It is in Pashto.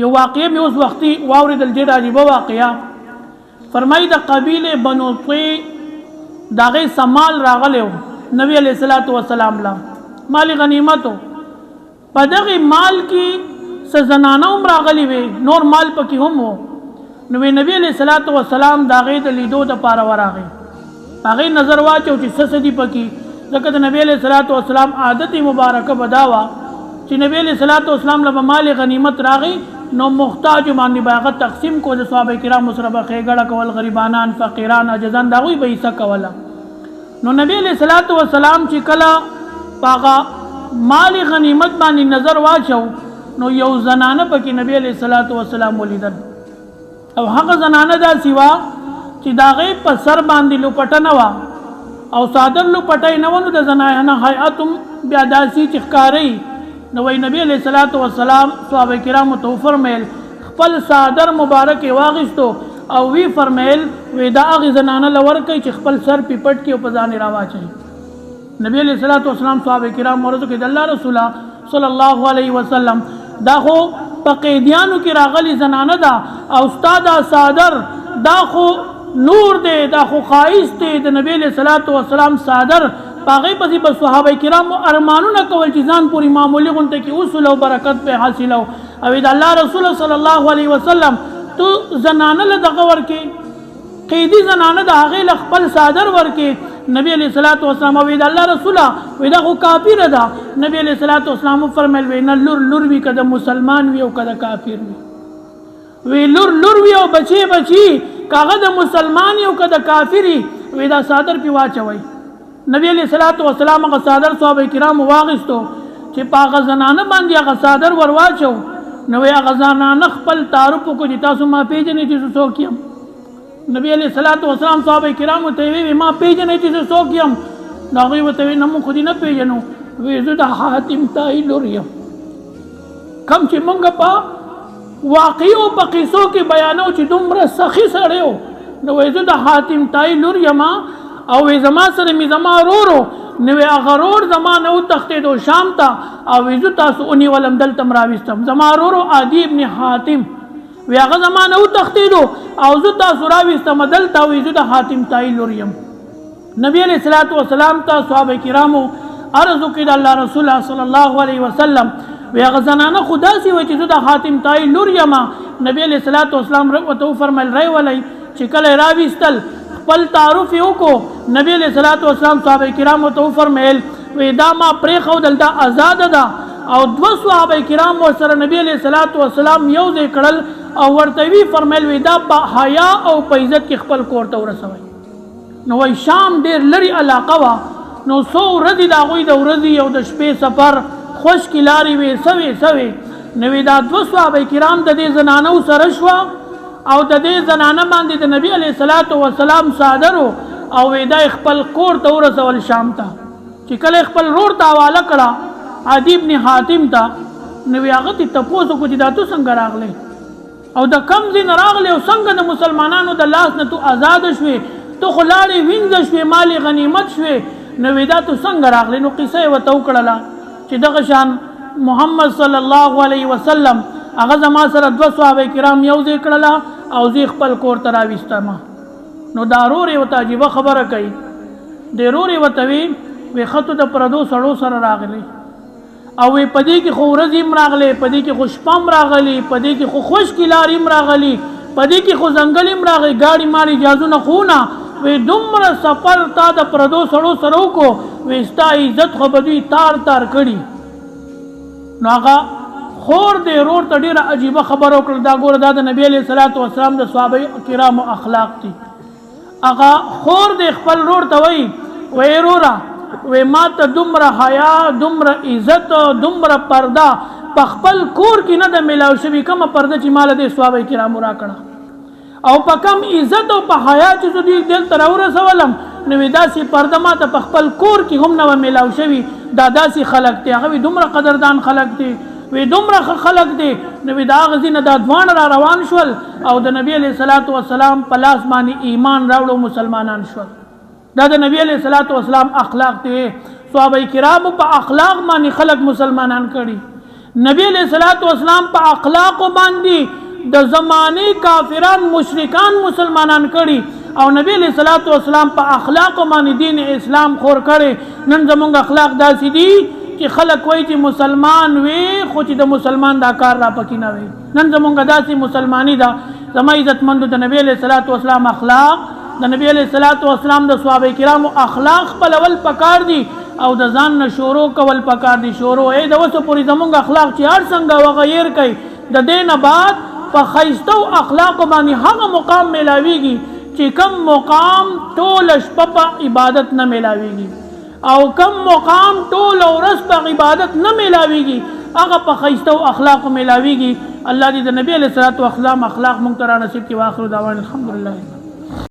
یو واقعه مې اوس وختي واورېدل، ډېره عجیبه واقعه. فرمایي د قبیلې بنو طی د هغې څه مال راغلی و نبي علیه الصلاة وسلام له، مال غنیمت و. په دغې مال کې څه زنانه هم راغلي وې، نور مال پکې هم و. نو نبي علیه الصلاة وسلام د هغې د لیدو دپاره ورغی، هغې نظر واچو چې څه دي پکې. ځکه د نبي علیه الصلاة وسلام عادت مبارکه به دا وه چې نبي علیه الصلاة وسلام له به مال غنیمت راغی نو محتاجو باندې به هغه تقسیم کو، د صحابه کرامو سره به ښېګړه کول، غریبانان، فقیران، عاجزان د هغوی به حصه کوله. نو نبی علیه الصلاة وسلام چې کله په هغه مال غنیمت باندې نظر واچو نو یو زنانه پکې نبی علیه الصلاة وسلام ولیدل، او هغه زنانه داسې وه چې د هغې په سر باندې لوپټه نه وه او صادر لوپټی نه وه. نو د زنانه هیئت هم بیا داسې چې ښکارئ. نو وایي نبی علیه الصلاة وسلام صحابه کرامو ته وفرمیل، خپل صادر مبارک یې واخیستو او وی فرمیل وی دا هغې زنانه له ورکوئ چې خپل سر پې پټ کړي او په ځان یې راواچوي. نبی علیه الصلاة وسلام صحابه کرام ورته کې د الله رسوله صلی الله علیه وسلم دا خو په قیدیانو کې راغلی زنانه ده او ستا دا صادر دا خو نور دی، دا خو ښایست دی د نبی علیه الصلاة وسلام صادر. په هغې پسې به صحابه کرامو ارمانونه کول چې ځان پورې معمولي غونته کې وصول او برکت پې حاصل او د الله رسول صلی الله علیه وسلم تو زنانه له دغه ورکې، قیدي زنانه د هغې له خپل صادر ورکې. نبی علیه الصلاة وسلام وی د الله رسوله وی دا خو کافره ده. نبی علیه الصلاة وسلام وفرمیل وی نه لور وي که د مسلمان وي او که د کافر وي، وی لور وي او بچی که هغه د مسلمان وي او که د کافر وي، وی دا صادر پې واچوئ. نبی علیه الصلاة وسلام هغه صادر صحابه کرامو واخیستو چې په هغه زنانه باندې هغه صادر ور واچو. نو هغه زنانه خپل تعارف وکړو چې تاسو ما پېژنئ چې زه څوک یم. نبی علیه الصلاة وسلام صحابه کرامو ته یې ویل ما پېژنئ چې زه څوک یم؟ نو هغوی ورته ویل نه موږ خو دې نه پېژنو، وی زه د حاتم طایی لور یم. کوم چې موږ په واقعو په قصو کې بیانو چې دومره سخي سړی و، نو وایي زه د حاتم طایی لور یم او وی زما سره مې زما ورور و. نو هغه ورور زما نه وتښتېدو شام ته او وی زه تاسو ونیولم دلته م راویستم. زما ورور عدي ابن حاتم وی هغه زما نه وتښتېدو او زه تاسو راویستم دلته، وی زه د حاتم طایی لور یم. نبی علیه الصلاة وسلام ته صحابه کرامو عرض وکړي د الله رسول صلی الله علیه وسلم وی هغه زنانه خو داسې وایي چې زه د حاتم طایی لور یم. نبی علیه الصلاة وسلام ورته وفرمیل ری چې کله یې راویستل خپل تعارف یې وکړو. نبی علیه الصلاة وسلام صحابه کرامو ته وفرمیل وی دا ما پرېښودل دا آزاده ده. او دوه صحابه کرام ورسره نبی علیه الصلاة وسلام یو ځای کړل او ورته وی فرمیل وی دا په حیا او په عزت کې خپل کور ته ورسوئ. نو وایي شام ډېر لرې علاقه وه، نو څو ورځې د هغوی د ورځې او د شپې سفر، خشکې لارې وې سوې. نو وی دا دوه صحابه کرام د دې زنانو سره شوه او د دې زنانه باندې د نبی علیه الصلاة وسلام صادر او وی دا خپل کور ته ورسول شام ته. چې کله خپل رور ته حواله کړه عدي ابن حاتم ته، نو وی هغه ته تپوس وکړو چې دا تو څنګه راغلی او د کوم ځای نه راغلی او څنګه د مسلمانانو د لاس نه تو ازاده شوې، تو خو لاړې وینځه شوې، مال غنیمت شوې، نو وی دا تو څنګه راغلی؟ نو قصه یې ورته وکړله چې دغه شان محمد صلی الله علیه وسلم هغه زما سره دوه صحابه کرام یو ځای کړله او زه خپل کور ته راویستم. نو دا ورور یې ورته عجیبه خبره کوي. د ورور یې ورته وی ښه تو د پردو سړو سره راغلی او وی په دې کې خو ورځې هم راغلی، په دې کې خو شپه هم راغلی، په دې کې خو خشکې لارې هم راغلي، په دې کې خو ځنګل هم راغلی، ګاډي ماړي جازونه خو نه. وی دومره سفر تا د پردو سړو سره وکړو، وی ستا عزت خو به دوی تار کړي. نو هغه خور دې ورور ته ډېره عجیبه خبره وکړه. دا ګوره دا د نبی علیه الصلاة وسلام د صحابه کرامو اخلاق دي. هغه خور دې خپل ورور ته وایي وی وروره وی ما ته دومره حیا، دومره عزت، دومره پرده په خپل کور کې نه ده میلاو شوي، کومه پرده چې ماله دې صحابه کرامو راکړه او په کم عزت او په حیا چې زه دوی دلته راورسولم، نو وی داسې پرده ما ته په خپل کور کې هم نه وه میلاو شوي. دا داسې خلک دی. هغه وی دومره قدردان خلک دی، وی دومره خلک دی. نو وی د هغه ځای نه دا دواړه را روان شول او د نبی علیه الصلاة وسلام په لاس باندې ایمان راوړو، مسلمانان شول. دا د نبی علیه الصلاة وسلام اخلاق دی. صحابه کرامو په اخلاق باندې خلک مسلمانان کړي. نبی علیہ الصلوۃ والسلام په اخلاق باندې د زمانه کافران مشرکان مسلمانان کړي او نبی علیہ الصلوۃ والسلام په اخلاق باندې دین اسلام خور کړي. نن زمونږ اخلاق داسې دي چې خلک وایي چې مسلمان وي خو چې د مسلمان دا کار را پکې نه وي. نن زمونږ داسې مسلمانی دا زما عزتمندو د نبی علیہ الصلوۃ والسلام اخلاق د نبی علیہ الصلوۃ والسلام د صحابه کرامو اخلاق خپلول پکار دي او د ځان نه شروع کول پکار دي. شروع د وسو پوری زمونږ اخلاق چې هر څنګه وغیر کوي د دینه بعد په خیستو اخلاق باندې هغه مقام ملاویږي چې کم مقام ټول شپه په عبادت نه ملاویږي او کم مقام ټول ورځ په عبادت نه ملاویږي هغه په خیستو اخلاق ملاویږي. الله دې د نبی علیہ الصلوۃ والسلام اخلاق مونږ ته را نصیب کړي. واخر دعوانا الحمدلله.